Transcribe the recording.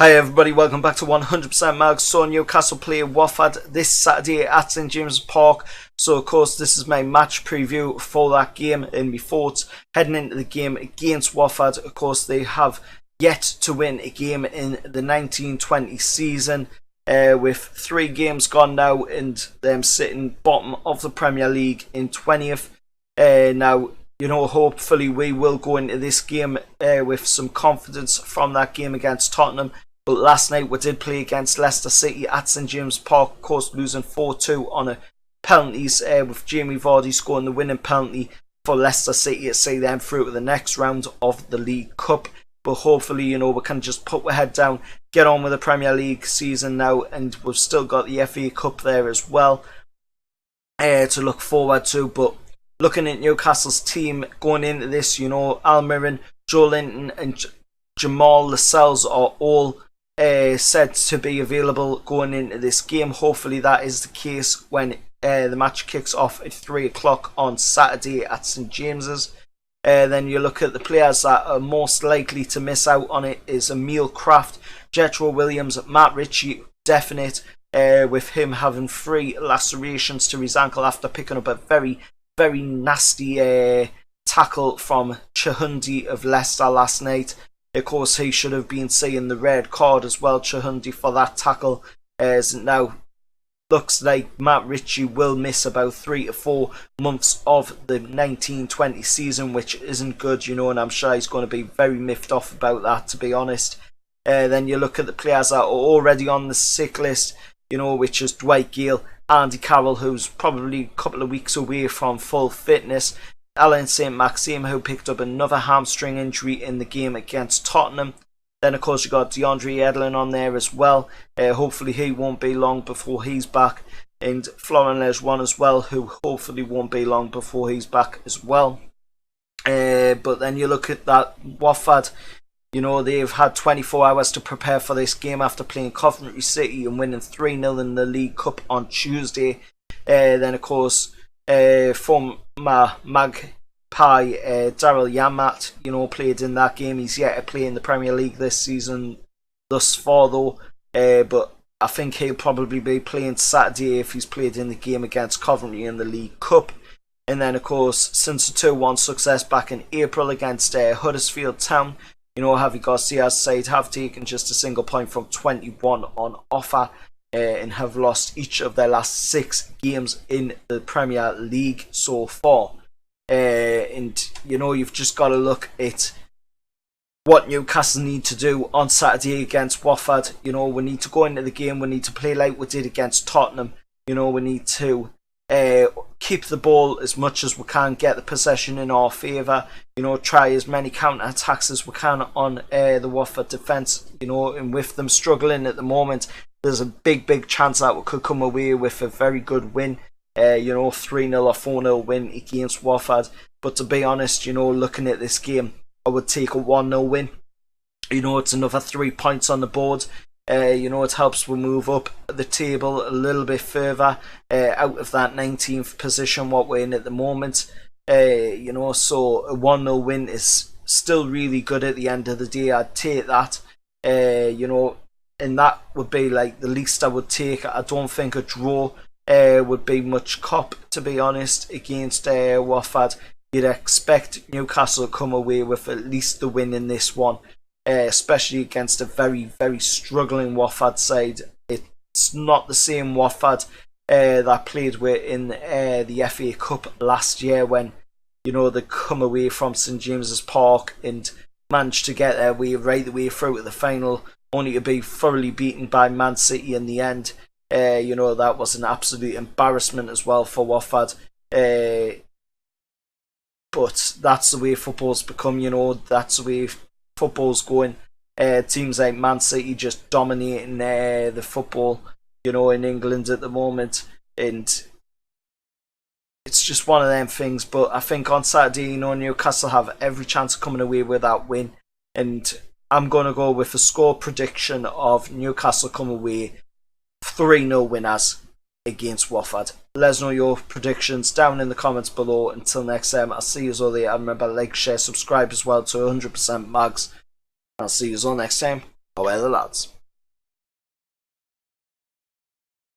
Hi everybody, welcome back to 100% Mag. So Newcastle play Watford this Saturday at St James's Park. So of course this is my match preview for that game and my thoughts heading into the game against Watford. Of course they have yet to win a game in the 1920 season, with 3 games gone now and them sitting bottom of the Premier League in 20th. Now, hopefully we will go into this game with some confidence from that game against Tottenham. But last night we did play against Leicester City at St James's Park, of course losing 4-2 on a penalties, with Jamie Vardy scoring the winning penalty for Leicester City to see them through to the next round of the League Cup. But hopefully, we can just put our head down, get on with the Premier League season now, and we've still got the FA Cup there as well to look forward to. But looking at Newcastle's team going into this, Almiron, Joe Linton and Jamal Lascelles are all said to be available going into this game. Hopefully that is the case when the match kicks off at 3 o'clock on Saturday at St James's. Then you look at the players that are most likely to miss out on it is Emil Kraft, Jetro Williams, Matt Ritchie, definite, with him having 3 lacerations to his ankle after picking up a very nasty tackle from Chihundi of Leicester last night. Of course, he should have been seeing the red card as well, Chihundi, for that tackle. As now looks like Matt Ritchie will miss about 3 to 4 months of the 1920 season, which isn't good, and I'm sure he's going to be very miffed off about that, to be honest. Then you look at the players that are already on the sick list, which is Dwight Gale, Andy Carroll, who's probably a couple of weeks away from full fitness, Alain Saint-Maxime, who picked up another hamstring injury in the game against Tottenham. Then of course you got DeAndre Edlin on there as well. Hopefully he won't be long before he's back. And Florent Lejeune as well, who hopefully won't be long before he's back as well. But then you look at that Watford, they've had 24 hours to prepare for this game after playing Coventry City and winning 3-0 in the League Cup on Tuesday. Then of course, from Magpie, Daryl Yamat, played in that game. He's yet to play in the Premier League this season thus far though. But I think he'll probably be playing Saturday if he's played in the game against Coventry in the League Cup. And then of course, since the 2-1 success back in April against Huddersfield Town, Javi Garcia's side have taken just a single point from 21 on offer, and have lost each of their last 6 games in the Premier League so far. And you've just got to look at what Newcastle need to do on Saturday against Watford. We need to go into the game, we need to play like we did against Tottenham. We need to keep the ball as much as we can, get the possession in our favour, try as many counter attacks as we can on the Watford defence, and with them struggling at the moment, there's a big chance that we could come away with a very good win, 3-0 or 4-0 win against Watford. But to be honest, looking at this game, I would take a 1-0 win. It's another 3 points on the board. It helps we move up the table a little bit further, out of that 19th position what we're in at the moment. So a 1-0 win is still really good at the end of the day. I'd take that. And that would be like the least I would take. I don't think a draw would be much cop, to be honest, against Watford. You'd expect Newcastle to come away with at least the win in this one, especially against a very struggling Watford side. It's not the same Watford that played with in the FA Cup last year, when they come away from St James's Park and managed to get their way right the way through to the final, only to be thoroughly beaten by Man City in the end. That was an absolute embarrassment as well for Watford. But that's the way football's become, that's the way football's going. Teams like Man City just dominating the football, in England at the moment. And it's just one of them things. But I think on Saturday, Newcastle have every chance of coming away with that win. And I'm going to go with a score prediction of Newcastle come away 3-0 winners against Watford. Let us know your predictions down in the comments below. Until next time, I'll see you all there. And remember, like, share, subscribe as well to 100% Mags. I'll see you all next time. Away the lads.